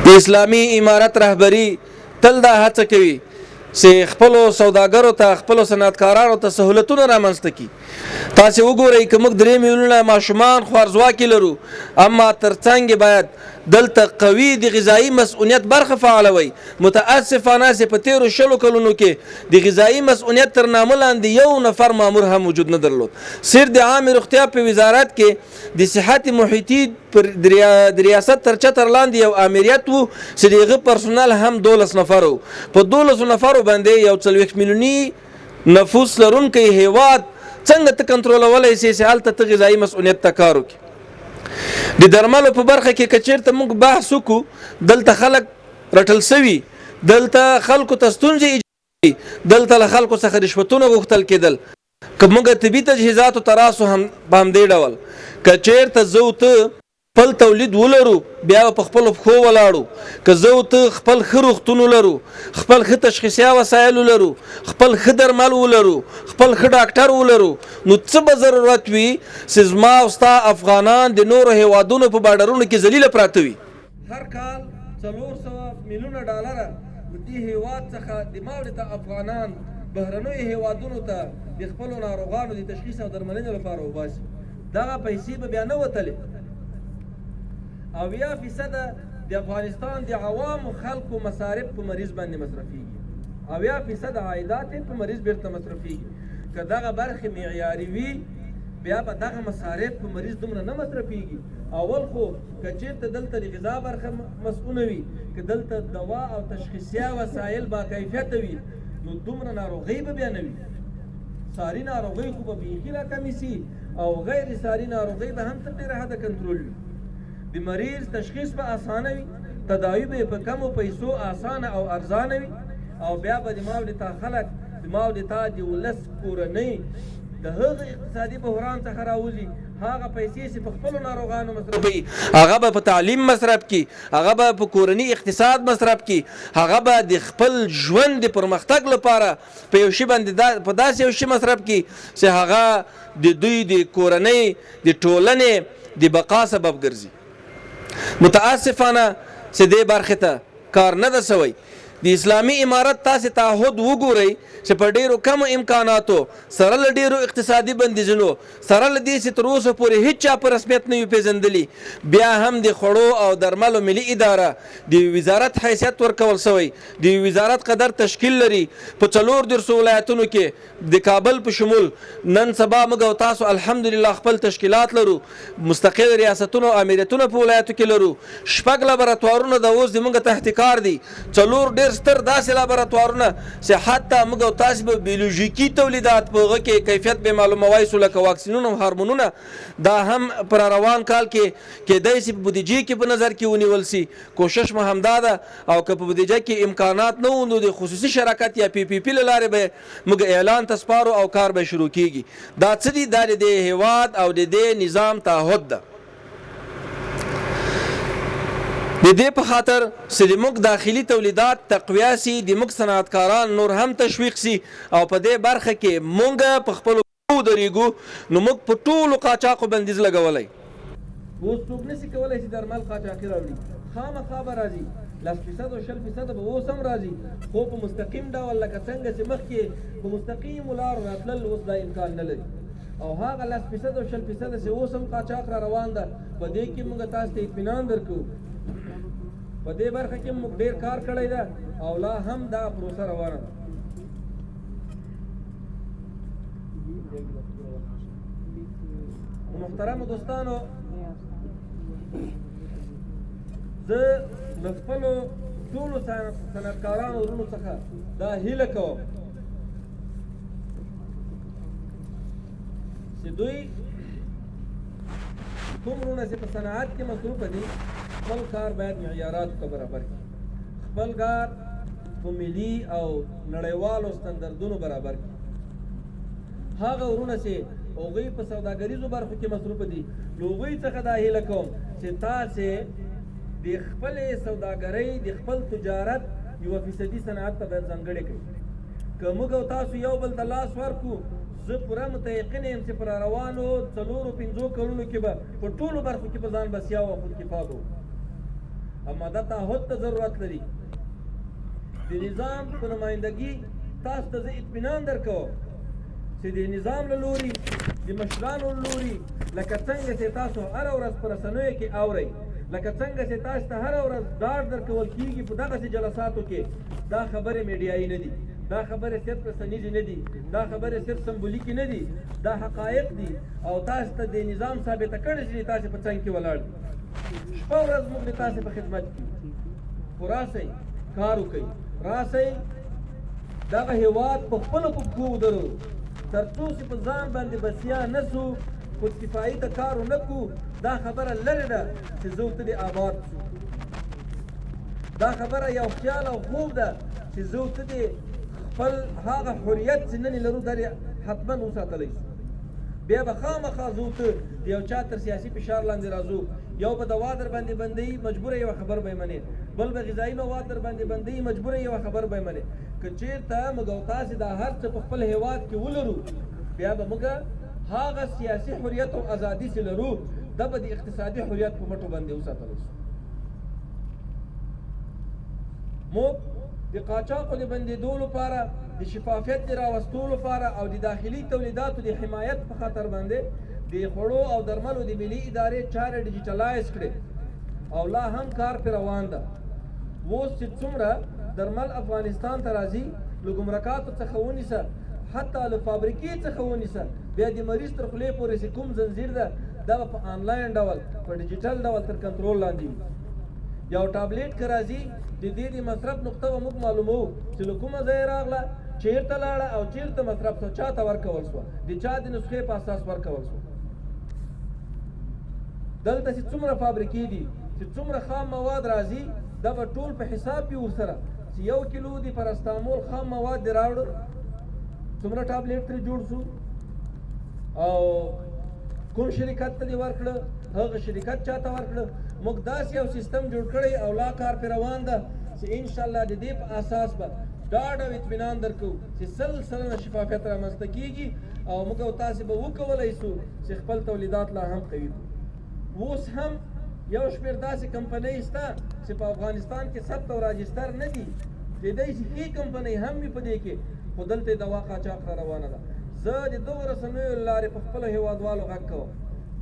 د اسلامي امارت رهبری تل دا هڅه کوي چې خپل سوداګرو ته خپل صنعتکارانو ته سہولتونه رامنځته کړي. تاسو وګورئ که موږ 3 میلیونه ماشومان خوارزواکي لرو، اما ترڅنګ باید دلته قوي د غذایی مسؤلیت برخه فعالوي. متاسفانه چې په 13 کلونو کې د غذایی مسؤلیت تر نامه لاندې یو نفر مامور هم وجود نه درلود. صرف د عامه روغتیا په وزارت کې د صحت محیطي پر د ریاست تر چتر لاندې یو امریت وو چې دغه پرسونل هم 12 نفر وو. په 12 نفرو باندې یو 40 میلیوني نفوس لرونکی هیواد څنګه ته کنټرولولای شي چې هلته ته غذایی مسؤلیت ته کار وکړي. د درملو په برخه کې کچیرته موږ بحث وکړو، دلته خلک رټل سوي، دلته خلکو ته ستونزې ایجاد، دلته له خلکو څخه رشوتونه غوښتل کېدل. که موږ طبي تجهیزاتو ته راسو هم په همدې ډول کچیرته زه ته خپل تولید ولرو بیا په خپل پښو ولاړو، که زه ته خپل ښه روغتون ولرو، خپل ښه تشخیصي وسایل ولرو، خپل ښه درمل ولرو، خپل ښه ډاکټر ولرو، نو څه به ضرورت وي چې زما او ستا افغانان د نورو هیوادونو په بارډرونو کې ذلیله پراته وي. هر کال 400 میلیونه ډالر د دې هیواد څخه د ماوړې ته افغانان بهرنیو هیوادونو ته د خپلو ناروغانو د تشخیص او درملنې لپاره وباسي. دغه پیسې به بیا نه وتلې. 80% د افغانستان د عوامو خلکو مصارف په مریض باندې مصرفیږي. 80% عایدات په مریض بیرته مصرفیږي. که دغه برخې معیاري وي بیا به دغه مصارف په مریض دومره نه مصرفیږي. اول خو که چېرته دلته د غذا برخه مسؤونه وي، که دلته دوا او تشخیصیه وسایل با کیفیته وي، نو دومره ناروغۍ به بیا نه وي. ساري ناروغۍ خو به بیخي راکمې سي او غیر ساري ناروغۍ به هم تر ډېره حده کنټرول وي. د مریض تشخیص به اسانه وي، تداوی به په کمو پیسو اسانه او ارزانه وي، او بیا به د ماوړې تا خلک د ماوړې تا د ولس کورنۍ د هغه اقتصادي بحران څخه راوځي. هغه پیسې چې په خپلو ناروغانو مصرفوي هغه به په تعلیم مصرف کړي، هغه به په کورني اقتصاد مصرف کړي، هغه به د خپل ژوند د پرمختګ لپاره په یو شي باندې په داسې یو شي مصرف کړي چې هغه د دوی د کورنۍ د ټولنې د بقا سبب ګرځي. متاسفانه چې دې برخې ته کار نه ده سوی. د اسلامي امارت تاسې تعهد وګورئ چې په ډیرو کمو امکاناتو سره له ډیرو اقتصادي بندیزونو سره له دې چې تر اوسه پورې هیڅ چا په رسمیت نه وي پیژندلي، بیا هم د خوړو او درملو ملي اداره د وزارت حیثیت ورکول سوی، د وزارت قدر تشکیل لري. په 14 ولایتونو کې د کابل په شمول نن سبا موږ او تاسو الحمدلله خپل تشکیلات لرو، مستقل ریاستونو او امریتونو په ولایتو کې لرو. 6 لابراتوارونه د اوس زموږ تحت کار دي، 4 ډېر ستر داسې لابراتوارونه چې حتی موږ او تاسو به بیولوژیکي تولیدات په هغه کې کیفیت به معلوموای سو، لکه واکسینونه او هارمونونه. دا هم پر روان کال کې کېدای شي په بودیجې کې په نظر کې ونیول سي. کوشش مو همدا ده، او که په بودیجه کې امکانات نه وو نو د خصوصي شراکت یا پی پی پی له لارې به موږ اعلان ته سپارو او کار به شروع کیږي. دا څه دي؟ دا د دې هیواد او د دې نظام تعهد ده. د دې په خاطر چې د موږ داخلي تولیدات تقویه سي، د موږ صنعتکاران نور هم تشویق سي، او په دې برخه کې موږ په خپلو ودرېږو، نو موږ په ټولو قاچاقو بندیز لګولی. اوس څوک نشي کولی چې درمل قاچاقي راوړي. خامخا به راځي، 10% او 20% به اوس هم راځي، خو په مستقیم ډول لکه څنګه چې مخکې په مستقیمو لارو راتلل اوس دا امکان نه لري. او هغه 10% او 20% چې اوس هم قاچاق را روان ده، په دې کې موږ تاسو ته اطمینان درکوو. په دې برخه کې موږ ډېر کار کړی ده او لا هم دا پروسه روانه ده. محترمو دوستانو، زه له خپلو ټولو صنعتکارانو ورونو څخه دا هیله کوم چې دوی کوم ورونه چې په صنعت کې مصروفه دي خپل کار باید معیاراتو ته برابر کړي، خپل کار په ملي او نړیوالو ستندردونو برابر کړي. هغه ورونه چې هغوی په سوداګریزو برخو کې مصروفه دي، نو هغوی څخه دا هیله کوم چې تاسې د خپلې سوداګرۍ د خپل تجارت 1% صنعت ته باید ځانګړې کړئ. که موږ او تاسو یو بل ته لاس ورکړو، زه پوره متیقن یم چې په راروانو 4-5 کلونو کې به په ټولو برخو کې به ځان بسیا او خودکفا به اما دا تعهد ته ضرورت لري. د نظام په نمایندګي تاسو ته زه اطمینان درکوم چې د نظام له لوري د مشرانو له لوري لکه څنګه چې تاسو هره ورځ په رسنیو کې اورئ، لکه څنګه چې تاسو ته هره ورځ ډاډ درکول کېږي په دغسې جلساتو کې، دا خبرې میډیایي نه دي، دا خبرې صرف رسنیزې نه دي، دا خبرې صرف سمبولیکي نه دي، دا حقایق دي او تاسو ته د نظام ثابته کړې چې تاسو په څنګ کې ولاړ دي. شپه ورځ موږ د تاسو په خدمت کې خو راسئ کار وکئ، راسئ دغه هېواد په خپلو پښو ودرو تر څو چې په ځان باندې بسیا نه سو، خودکفایي ته کار ونه کړو. دا خبره لرې ده چې زه ورته دې آباد شو، دا خبره یو خیال او خوب ده چې زه ورته دې خپل هغه حریت چې نن لرو دا حتما وساتلی شو. بیا به خامخا زه ورته د یو چا تر سیاسي فشار لاندې راځو، یو به دوا در باندې بندوي مجبوره یوه خبر به یې منې، بل به غذایي مواد در باندې بندوي مجبوره یوه خبر به یې منې. که چېرته موږ او تاسې دا هر څه په خپل هېواد کې ولرو، بیا به موږ هغه سیاسي حریت او ازادي چې لرو دا به د اقتصادي حریت په مټو باندې وساتلی شو. موږ د قاچاقو د بندېدو لپاره، د شفافیت د راوستو لپاره او د داخلي تولیداتو د حمایت په خاطر باندې د خوړو او درملو د ملي ادارې چارې ډیجیټلایز کړې او لا هم کار پرې روان ده. اوس چې څومره درمل افغانستان ته راځي له ګمرکاتو څخه ونیسه، حتی له فابریکې څخه ونیسه، بیا د مریض تر خولې پورې چې کوم زنځیر ده دا به په آنلاین ډول په ډیجیټل ډول تر کنټرول لاندې وي. یو ټابلیټ که راځي د دې د مصرف نقطه به موږ معلوموو چې له کومه ځایه راغله، چېرته لاړه او چېرته مصرف شوه، چا ته ورکول شوه، د چا د نسخې په اساس ورکول شوه. دلته چې څومره فابریکې دي چې څومره خام مواد راځي دا به ټول په حساب وي ورسره چې 1 کیلو د پرستامول خام مواد دې راوړه، څومره ټابلیټ ترې جوړ شو او کوم شرکت ته دې ورکړه، هغه شرکت چا ته ورکړه. موږ داسې یو سیستم جوړ کړی او لا کار پرې روان ده چې انشاءالله د دې په اساس به ډاډ او اطمینان درکو چې 100% شفافیت رامنځته کېږي او موږ او تاسې به وکولی شو چې خپل تولیدات لا هم قوي کړو. اوس هم یو شمېر داسې کمپنۍ شته چې په افغانستان کې ثبت او راجستر نه دي، کېدای شي ښې کمپنۍ هم وي په دې کې، خو دلته یې دوا قاچاق را روانه ده. زه د دغو رسنیو له لارې په خپلو هېوادوالو غږ کوم،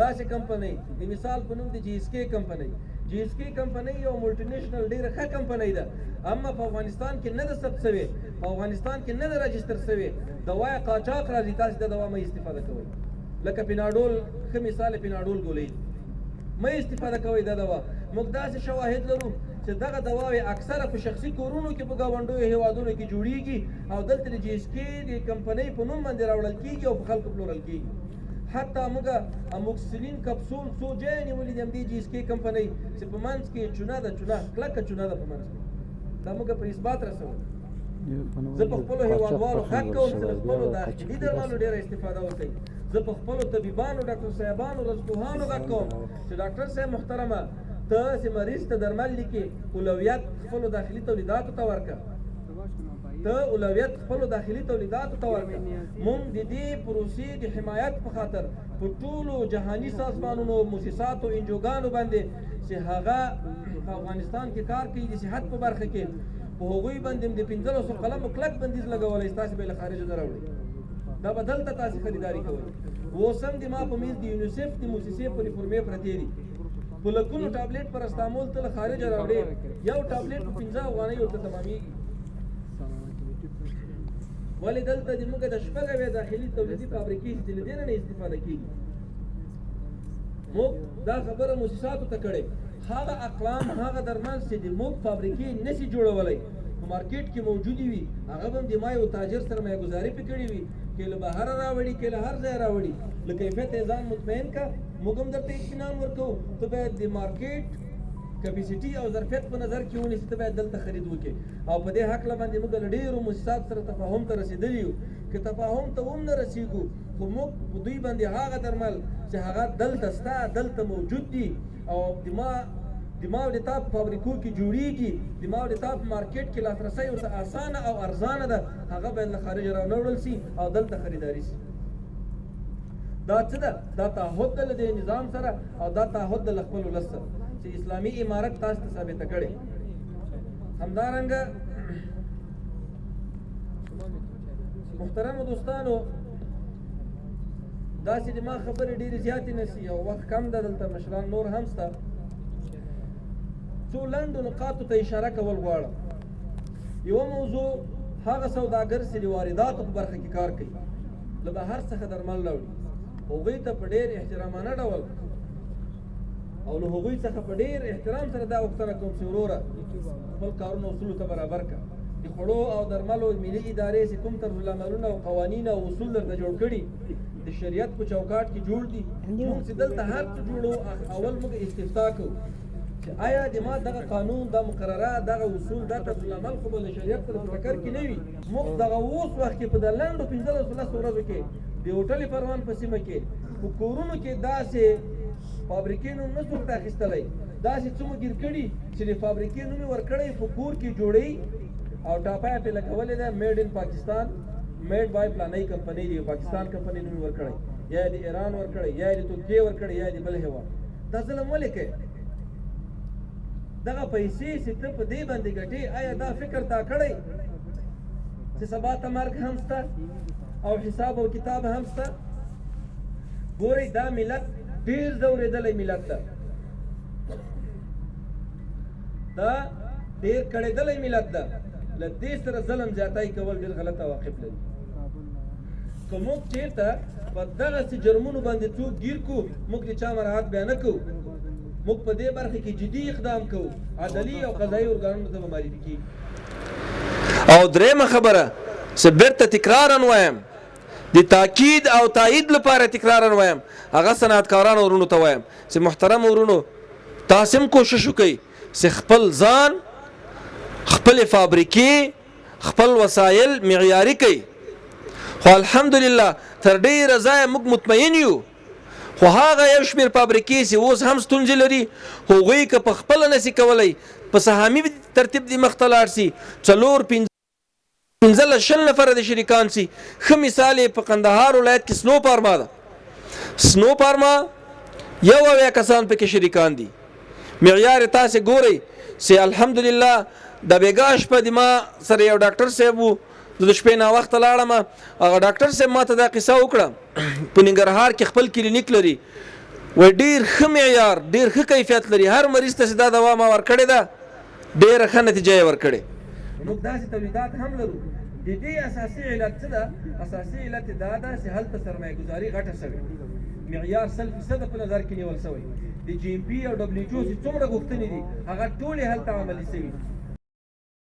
داسې کمپنۍ د مثال په نوم د جی اس کې کمپنۍ، جی اس کې کمپنۍ یو ملټي نیشنل ډېره ښه کمپنۍ ده، اما په افغانستان کې نه ده ثبت شوې، په افغانستان کې نه ده راجستر شوې، دوا یې قاچاق راځي، تاسې د دوا مه استفاده کوئ. لکه پیناډول ښه مثال یې پیناډول ګولۍ مه استفاده کوئ دا دوا. موږ داسې شواهد لرو چې دغه دواوې اکثره په شخصي کورونو کې په ګاونډیو هېوادونو کې جوړیږي او دلته د جی اس کې د کمپنۍ په نوم باندې راوړل کېږي او په خلکو پلورل کېږي. حتی موږ اموکسیلین کپسول څو ځایه نیولي دي همدې جی اس کې کمپنۍ چې په منځ کې چونه ده، چونه کلکه چونه ده په منځ کې، دا موږ په اثبات رسوو. زه په خپلو هېوادوالو غږ کوم چې له خپلو داخلي درملو ډېره استفاده وکړئ. زه په خپلو طبیبانو ډاکټر صاحبانو رزقپوهانو غږ کوم چې ډاکټر صاحب محترمه ته چې مریض ته درمل لیکې اولویت خپلو داخلي تولیداتو ته ورکړه، ته اولویت خپلو داخلي تولیداتو ته ورکړه. موږ د دې پروسې د حمایت په خاطر په ټولو جهاني سازمانونو، مؤسساتو، انجوګانو باندې چې هغه په افغانستان کې کار کوي د صحت په برخه کې، په هغوی باندې د 1500 قلمو کلک بندیز لګولی، تاسې به یې له خارجه نه راوړئ، دا به دلته تاسې خریداري کوئ. اوس هم د ما په میز د یونیسف د موسسې په ریفورمې پرتې دي، په لکونو ټابلیټ پرستامول ته له خارجه راوړې، یو ټابلیټ په 15 افغانۍ ورته تمامېږي. ولې دلته د موږ د شپږ داخلي تولیدي فابریکې چې له دې نه استفاده کېږي. موږ دا خبره مؤسساتو ته کړې، هغه اقلام هغه درمل چې د موږ فابریکې نشي جوړولی په مارکیټ کې موجودې وي، هغه به هم د ما یو تاجر سره مایه ګزاري پې کړې وي، کې له بهره راوړي، کې له هر ځای راوړي، له کیفیت یې ځان مطمئن که. موږ هم درته اطمینان ورکوو ته باید د مارکیټ کپیسټي او ظرفیت په نظر کې ونیسي، ته باید دلته خرید وکړې. او په دې هکله باندې موږ له ډېرو مؤسساتو سره تفاهم ته رسېدلي یو. که تفاهم ته هم نه رسېږو خو موږ په دوی باندې هغه درمل چې هغه دلته شته، دلته موجود دي او د ما او د تا په فابریکو کې جوړیږي، د ما او د تا په مارکیټ کې لاسرسی ورته اسانه او ارزانه ده، هغه باید له خارجه رانه وړل شي او دلته خریداري شي. دا څه ده؟ دا تعهد ده له دې نظام سره او دا تعهد ده له خپل ولس سره. چې اسلامي امارت تاسو ته ثابته کړې. همدارنګه محترمو دوستانو داسې د ما خبرې ډېرې زیاتې نه شي او وخت کم ده، دلته مشران نور هم شته. څو لنډو نقاطو ته اشاره کول غواړم. یوه موضوع هغه سوداګر چې د وارداتو په برخه کې کار کوي، له بهر څخه درمل راوړي، هغوی ته په ډېر احترامانه ډول او له هغوی څخه په ډېر احترام سره دا غوښتنه کوم چې وروره خپل کارونه اصولو ته برابر کړه. د خوړو او درملو ملي ادارې چې کوم طرزالعملونه او قوانین او اصول درته جوړ کړي د شریعت په چوکاټ کې جوړ دي. موږ چې دلته هر څه جوړو اول موږ استفتاء کوو چې آیا د ما دغه قانون دا مقررات دغه اصول دا طرزالعمل خو به د شریعت په ټکر کې نه وي. موږ دغه اوس وخت کې په د لنډو 15 ورځو کې د هوټل پروان په سیمه کې په کورونو کې داسې فابریکې نوم نه څوک اخیستلی، داسې څومره ګیر کړي چې د فابریکې نوم یې ورکړی په کور کې جوړوي او ټاپه یې پرې لګولې ده میډ ان پاکستان، میډ بای فلانی کمپنۍ دی، پاکستان کمپنۍ نوم یې ورکړی، یا د ایران ورکړی، یا د ترکیې ورکړی، یا د بل هېواد. دا ظلم ولې کوي؟ دغه پیسې چې ته په دې باندې ګټې، آیا دا فکر تا کړی چې سبا ته مرګ هم شته او حساب او کتاب هم شته؟ ګورئ دا ملت ډېر ځورېدلی ملت ده، دا ډېر کړېدلی ملت ده. له دې سره ظلم زیاتی کول ډېر غلط عواقب لري. که موږ چېرته په دغسې جرمونو باندې څوک ګیر کړو، موږ د چا مراعات بیا نه کوو. موږ په دې برخه کې جدي اقدام کوو، عدلي او قضایي ارګانونو ته به معرفي کېږي. او درېیمه خبره چې بیرته تکرارا وایم، د تاکید او تایید لپاره تکرارا وایم، هغه صنعتکارانو ورونو ته وایم چې محترم ورونو تاسې هم کوشش وکئ چې خپل ځان، خپل فابریکې، خپل وسایل معیاري کړئ. خو الحمدلله تر ډېره ځایه موږ مطمئن یو، خو هغه یو شمېر فابریکې چې اوس هم ستونزې لري، هغوی که په خپله نشي کولی په سهامي ترتیب دې مخته لاړ شي، 4-15 نفره د شریکان شي. ښه مثال یې په قندهار ولایت کې سنو پارما ده. سنو پارما 1 کسان پکې شریکان دي. معیار تاسې ګورئ چې الحمدلله د بیګا شپه د ما سره یو ډاکټر صاحب و، زه د شپې ناوخته لاړم، هغه ډاکټر صاحب ما ته دا قصه وکړه. په ننګرهار کې خپل کلینیک لري، وایي ډېر ښه معیار، ډېر ښه کیفیت لري، هر مریض ته چې دا دوا ما ورکړې ده ډېره ښه نتیجه یې ورکړې. موږ داسې تولیدات هم لرو. د دې اساسي علت څه ده؟ اساسي علت دا ده چې هلته سرمایه ګزاري غټه شوې، معیار 100% په نظر کې نیول شوی. د جی ام پي او ډبلیو ایچ او چې څومره غوښتنې دي هغه ټولې هلته عملي شوي.